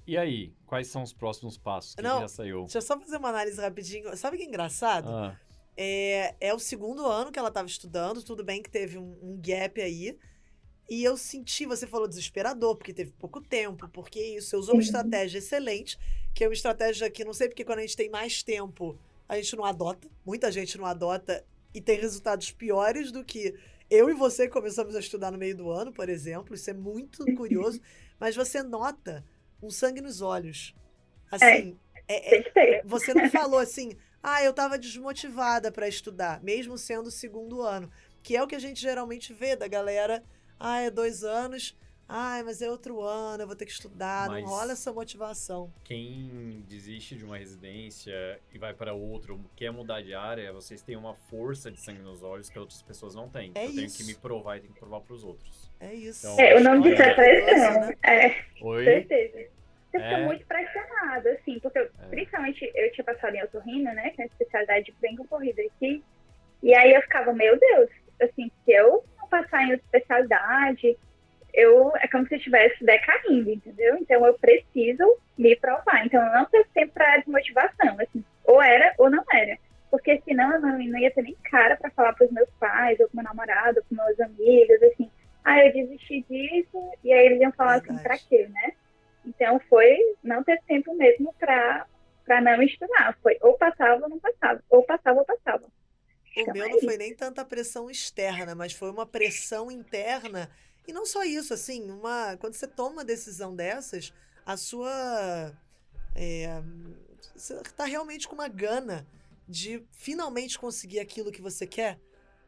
E aí, quais são os próximos passos? O que já saiu? Deixa eu só fazer uma análise rapidinho. Sabe o que é engraçado? É o 2º ano que ela estava estudando, tudo bem que teve um gap aí. E eu senti, você falou desesperador, porque teve pouco tempo, porque isso, você usou uma estratégia excelente, que é uma estratégia que não sei porque quando a gente tem mais tempo, a gente não adota, muita gente não adota e tem resultados piores do que eu e você começamos a estudar no meio do ano, por exemplo, isso é muito curioso, mas você nota um sangue nos olhos. Assim, você não falou assim, eu tava desmotivada para estudar, mesmo sendo o 2º ano, que é o que a gente geralmente vê da galera. É 2 anos, mas é outro ano, eu vou ter que estudar, mas não rola essa motivação. Quem desiste de uma residência e vai para outro, quer mudar de área, vocês têm uma força de sangue nos olhos que outras pessoas não têm. Eu tenho que me provar e tenho que provar para os outros. É isso. Então, o nome disso é pressão, né? Oi? Certeza. Você fica muito pressionado, assim, porque principalmente eu tinha passado em otorrino, né, que é uma especialidade bem concorrida aqui, e aí eu ficava, meu Deus, assim, se eu passar em outra especialidade, é como se eu estivesse decaindo, entendeu? Então, eu preciso me provar. Então, eu não tenho tempo para desmotivação, assim, ou era ou não era. Porque senão eu não ia ter nem cara para falar para os meus pais, ou com meu namorado, ou com meus amigos, assim, eu desisti disso, e aí eles iam falar assim, pra quê, né? Então, foi não ter tempo mesmo para não estudar. Foi ou passava ou não passava, ou passava ou passava. O meu não foi nem tanta pressão externa, mas foi uma pressão interna. E não só isso, assim, quando você toma uma decisão dessas, a sua... você tá realmente com uma gana de finalmente conseguir aquilo que você quer.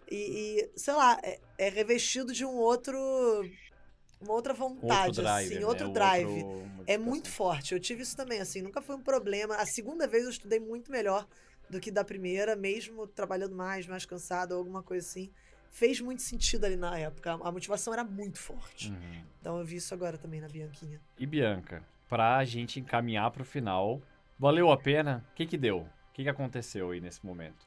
E sei lá, é revestido de uma outra vontade, outro drive. É muito forte. Eu tive isso também, assim, nunca foi um problema. A 2ª vez eu estudei muito melhor do que da primeira, mesmo trabalhando mais cansado ou alguma coisa assim. Fez muito sentido ali na época. A motivação era muito forte. Então eu vi isso agora também na Bianquinha. E Bianca, pra gente encaminhar pro final, valeu a pena? O que deu? O que aconteceu aí nesse momento?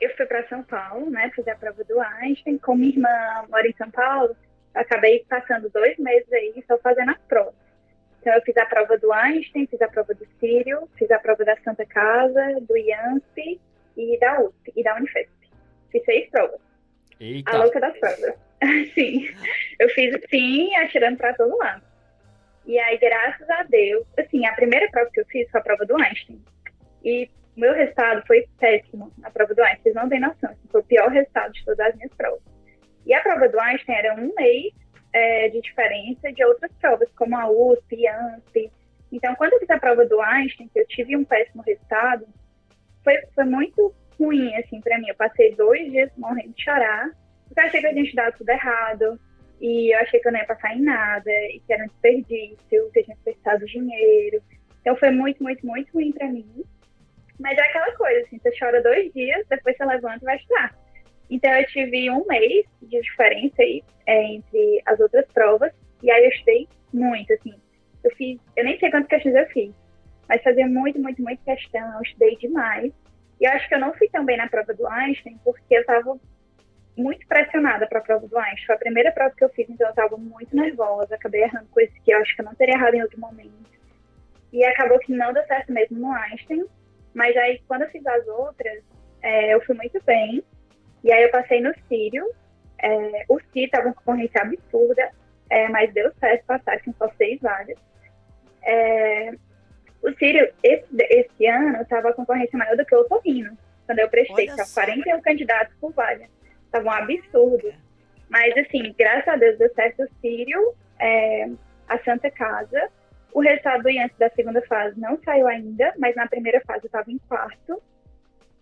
Eu fui para São Paulo, né, fazer a prova do Einstein. Como minha irmã mora em São Paulo, eu acabei passando 2 meses aí só fazendo as provas. Então, eu fiz a prova do Einstein, fiz a prova do Sírio, fiz a prova da Santa Casa, do IANSP e da USP e da Unifesp. Fiz 6 provas. Eita! A louca das provas. Sim. Eu fiz assim, atirando para todo lado. E aí, graças a Deus, assim, a primeira prova que eu fiz foi a prova do Einstein. E o meu resultado foi péssimo na prova do Einstein. Vocês não têm noção. Foi o pior resultado de todas as minhas provas. E a prova do Einstein era 1 mês de diferença de outras provas, como a USP, ANSP. Então, quando eu fiz a prova do Einstein, que eu tive um péssimo resultado, foi muito ruim, assim, pra mim. Eu passei 2 dias morrendo de chorar, porque eu achei que eu tinha estudado tudo errado, e eu achei que eu não ia passar em nada, e que era um desperdício, que eu tinha desperdiçado dinheiro. Então, foi muito, muito, muito ruim pra mim. Mas é aquela coisa, assim, você chora 2 dias, depois você levanta e vai estudar. Então, eu tive 1 mês de diferença aí, entre as outras provas, e aí eu estudei muito, assim. Eu nem sei quantas questões eu fiz, mas fazia muito, muito, muito questão, eu estudei demais. E eu acho que eu não fui tão bem na prova do Einstein, porque eu estava muito pressionada para a prova do Einstein. Foi a primeira prova que eu fiz, então eu estava muito nervosa, acabei errando coisas que eu acho que eu não teria errado em outro momento. E acabou que não deu certo mesmo no Einstein, mas aí quando eu fiz as outras, eu fui muito bem. E aí eu passei no Sírio. O Sírio estava uma concorrência absurda, mas deu certo passar, tinham só 6 vagas. O Sírio, esse ano, estava a concorrência maior do que o otorrino. quando eu prestei. Olha Tinha só. 41 candidatos por vaga. Tava um absurdo. Mas, assim, graças a Deus deu certo o Sírio, a Santa Casa. O resultado do IANS da segunda fase não saiu ainda, mas na primeira fase eu estava em quarto.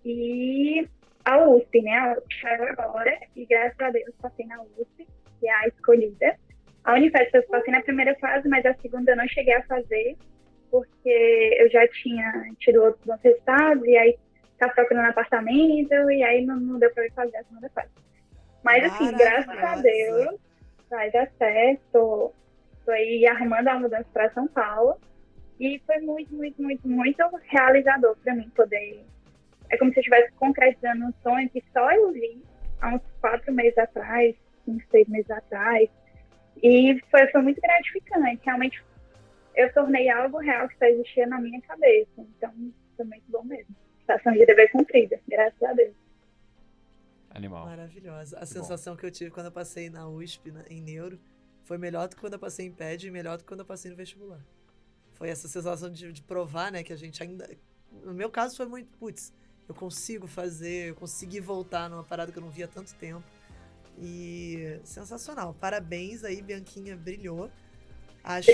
E a USP, né? A USP saiu agora, e graças a Deus passei na USP, que é a escolhida. A Unifesp eu passei na primeira fase, mas a segunda eu não cheguei a fazer, porque eu já tinha tido outros bons resultados, e aí estava procurando apartamento, e aí não deu para eu fazer a segunda fase. Mas, assim, graças a Deus, vai dar certo. Tô aí arrumando a mudança para São Paulo. E foi muito, muito, muito, muito realizador para mim poder... É como se eu estivesse concretizando um sonho que só eu vi há uns 4 meses atrás, 5, 6 meses atrás. E foi muito gratificante. Realmente, eu tornei algo real que só existia na minha cabeça. Então, foi muito bom mesmo. Sensação de dever cumprida, graças a Deus. Animal. Maravilhosa. A sensação que eu tive quando eu passei na USP, em Neuro, foi melhor do que quando eu passei em PED e melhor do que quando eu passei no vestibular. Foi essa sensação de provar, né, que a gente ainda... No meu caso foi muito, putz, eu consigo fazer, eu consegui voltar numa parada que eu não via há tanto tempo. E sensacional. Parabéns aí, Bianquinha, brilhou. Acho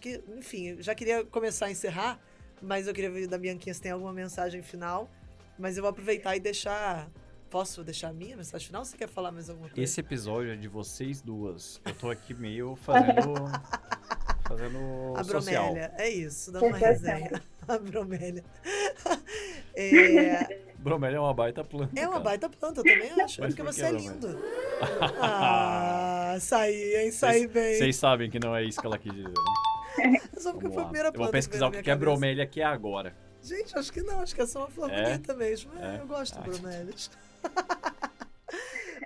que, enfim, eu já queria começar a encerrar, mas eu queria ver da Bianquinha se tem alguma mensagem final. Mas eu vou aproveitar e deixar... Posso deixar a minha mensagem final ou você quer falar mais alguma coisa? Esse episódio é de vocês duas. Eu tô aqui meio fazendo a social. bromélia, é isso, dando uma resenha. A bromélia. Bromélia é uma baita planta. É uma cara. baita planta, eu também acho. Mas Porque por você que é bromélia? lindo. Saí, hein? Saí bem. Vocês sabem que não é isso que ela quis dizer, né? Só porque Vamos foi a lá. primeira Eu planta vou pesquisar o veio na que é minha cabeça. bromélia aqui agora. Gente, acho que não. Acho que é só uma flor bonita mesmo. Eu gosto de Ah. bromélias.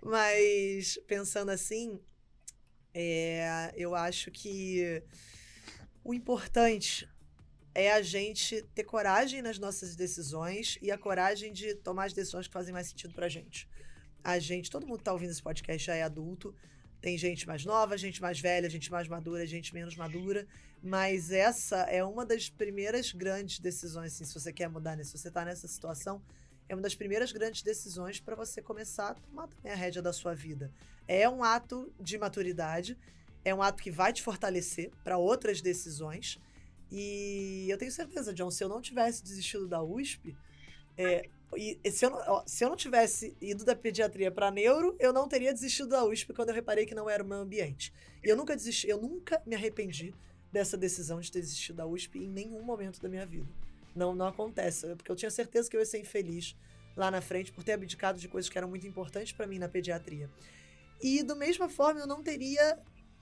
Mas, pensando assim, eu acho que o importante é a gente ter coragem nas nossas decisões e a coragem de tomar as decisões que fazem mais sentido pra gente. Todo mundo que tá ouvindo esse podcast já é adulto, tem gente mais nova, gente mais velha, gente mais madura, gente menos madura, mas essa é uma das primeiras grandes decisões, assim, se você quer mudar, né? Se você tá nessa situação, é uma das primeiras grandes decisões para você começar a tomar também a rédea da sua vida. É um ato de maturidade, é um ato que vai te fortalecer para outras decisões. E eu tenho certeza, John, se eu não tivesse desistido da USP, se eu não tivesse ido da pediatria para neuro, eu não teria desistido da USP quando eu reparei que não era o meu ambiente. E eu nunca me arrependi dessa decisão de ter desistido da USP em nenhum momento da minha vida. Não acontece, porque eu tinha certeza que eu ia ser infeliz lá na frente por ter abdicado de coisas que eram muito importantes para mim na pediatria. E, da mesma forma, eu não teria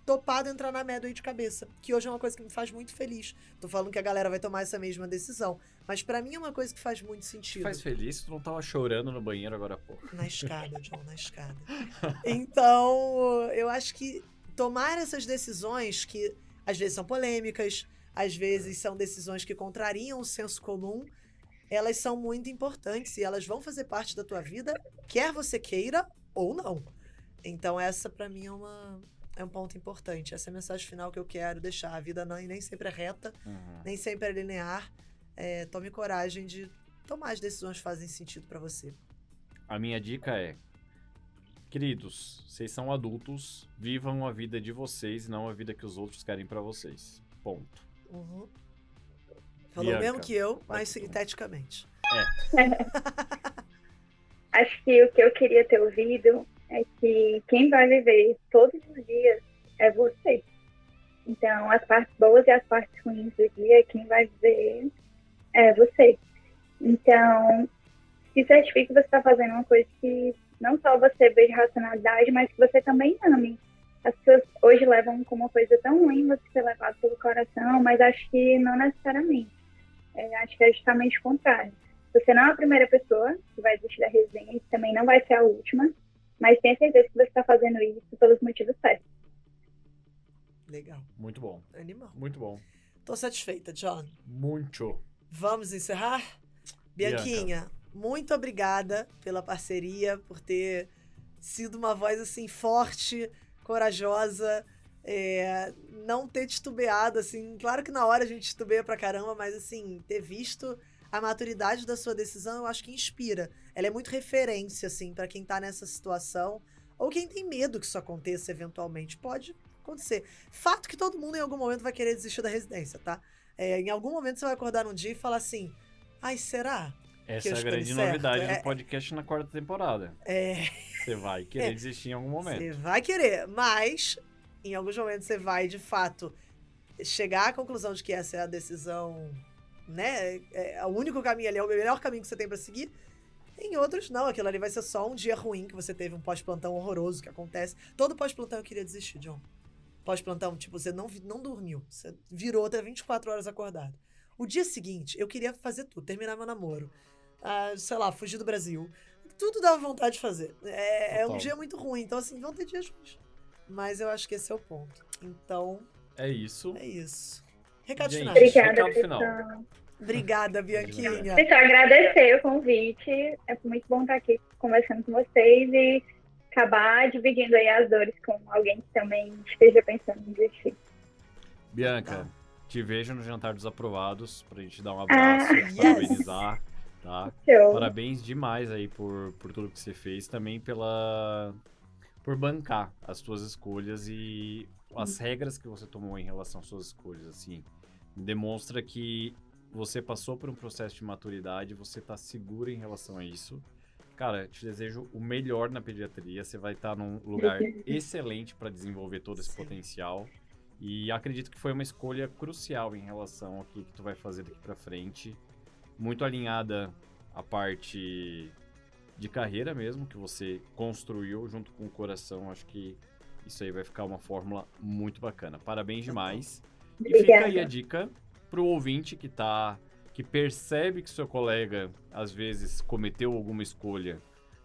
topado entrar na Medway de cabeça, que hoje é uma coisa que me faz muito feliz. Tô falando que a galera vai tomar essa mesma decisão, mas pra mim é uma coisa que faz muito sentido. Faz feliz? Tu não tava chorando no banheiro agora há pouco. Na escada, John, na escada. Então, eu acho que tomar essas decisões que às vezes são polêmicas, às vezes são decisões que contrariam o senso comum, elas são muito importantes e elas vão fazer parte da tua vida, quer você queira ou não. Então essa pra mim é um ponto importante. Essa é a mensagem final que eu quero deixar. A vida nem sempre é reta, nem sempre é linear. Tome coragem de tomar as decisões que fazem sentido pra você. A minha dica é, queridos, vocês são adultos, vivam a vida de vocês, não a vida que os outros querem pra vocês. Ponto. Falou o Bianca, mesmo que eu, mas vai tu. sinteticamente. Acho que o que eu queria ter ouvido é que quem vai viver todos os dias é você. Então, as partes boas e as partes ruins do dia, quem vai viver é você. Então, se certifique que você está fazendo uma coisa que não só você veja racionalidade, mas que você também ame. As pessoas hoje levam como uma coisa tão ruim você ser levado pelo coração, mas acho que não necessariamente. Acho que é justamente o contrário. Você não é a primeira pessoa que vai desistir da resenha, e também não vai ser a última, mas tenha certeza que você está fazendo isso pelos motivos certos. Legal. Muito bom. Animal. Muito bom. Tô satisfeita, John. Muito. Vamos encerrar? Bianquinha, muito obrigada pela parceria, por ter sido uma voz assim forte, corajosa, não ter titubeado, assim, claro que na hora a gente titubeia pra caramba, mas assim, ter visto a maturidade da sua decisão, eu acho que inspira. Ela é muito referência, assim, pra quem tá nessa situação, ou quem tem medo que isso aconteça eventualmente. Pode acontecer. Fato que todo mundo em algum momento vai querer desistir da residência, tá? Em algum momento você vai acordar num dia e falar assim, ai, será? Essa que é eu a grande escolhi certo? novidade do podcast na 4ª temporada. Você vai querer desistir em algum momento. Você vai querer, mas em alguns momentos você vai, de fato, chegar à conclusão de que essa é a decisão, né? É o único caminho ali, é o melhor caminho que você tem pra seguir. Em outros, não. Aquilo ali vai ser só um dia ruim que você teve, um pós-plantão horroroso que acontece. Todo pós-plantão eu queria desistir, John. Pós-plantão, tipo, você não dormiu. Você virou até 24 horas acordado. O dia seguinte, eu queria fazer tudo. Terminar meu namoro. Sei lá, fugir do Brasil. Tudo dava vontade de fazer. É um dia muito ruim. Então, assim, vão ter dias ruins. Mas eu acho que esse é o ponto. Então... É isso. É isso. Recado Gente, final. Obrigada, recado final. Obrigada, Bianquinha. Pessoal, agradecer o convite. É muito bom estar aqui conversando com vocês e acabar dividindo aí as dores com alguém que também esteja pensando em desistir. Bianca, te vejo no Jantar dos Aprovados pra gente dar um abraço, parabenizar, tá? Show. Parabéns demais aí por tudo que você fez, também por bancar as suas escolhas e as regras que você tomou em relação às suas escolhas, assim. Demonstra que você passou por um processo de maturidade, você tá seguro em relação a isso. Cara, te desejo o melhor na pediatria, você vai estar num lugar excelente para desenvolver todo esse potencial. E acredito que foi uma escolha crucial em relação ao que tu vai fazer daqui pra frente. Muito alinhada à parte de carreira mesmo, que você construiu junto com o coração. Acho que isso aí vai ficar uma fórmula muito bacana. Parabéns demais. E fica aí a dica pro ouvinte que percebe que seu colega, às vezes, cometeu alguma escolha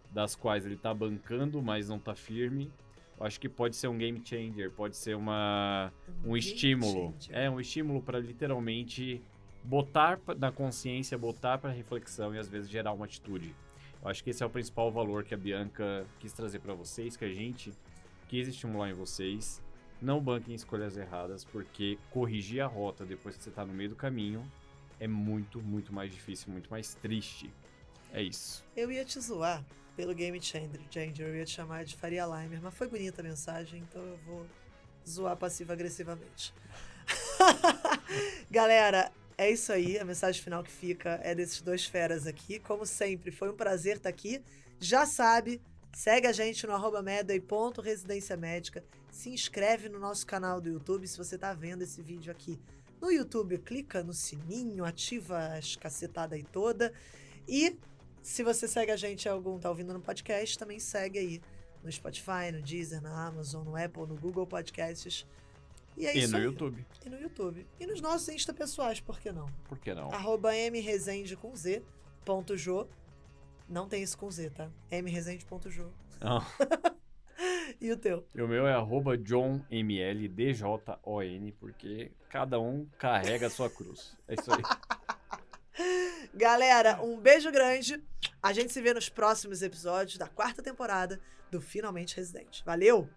das quais ele tá bancando, mas não tá firme. Eu acho que pode ser um game changer, pode ser um estímulo. Um estímulo para literalmente botar na consciência, botar para reflexão e às vezes gerar uma atitude. Eu acho que esse é o principal valor que a Bianca quis trazer para vocês, que a gente quis estimular em vocês. Não banquem escolhas erradas, porque corrigir a rota depois que você tá no meio do caminho é muito, muito mais difícil, muito mais triste. É isso. Eu ia te zoar pelo Game Changer, eu ia te chamar de Faria Limer, mas foi bonita a mensagem, então eu vou zoar passivo-agressivamente. Galera, é isso aí, a mensagem final que fica é desses dois feras aqui. Como sempre, foi um prazer estar aqui. Já sabe, segue a gente no @medway.residência-médica, se inscreve no nosso canal do YouTube se você tá vendo esse vídeo aqui no YouTube, clica no sininho, ativa as cacetadas aí toda. E se você segue a gente tá ouvindo no podcast, também segue aí no Spotify, no Deezer, na Amazon, no Apple, no Google Podcasts. E é isso aí. YouTube. E no YouTube. E nos nossos Insta pessoais, por que não? Por que não? @mresende com z.jo. Não tem isso com z, tá? mresende.jo. Não. E o teu? E o meu é @JohnML, porque cada um carrega a sua cruz. É isso aí. Galera, um beijo grande. A gente se vê nos próximos episódios da 4ª temporada do Finalmente Residente. Valeu!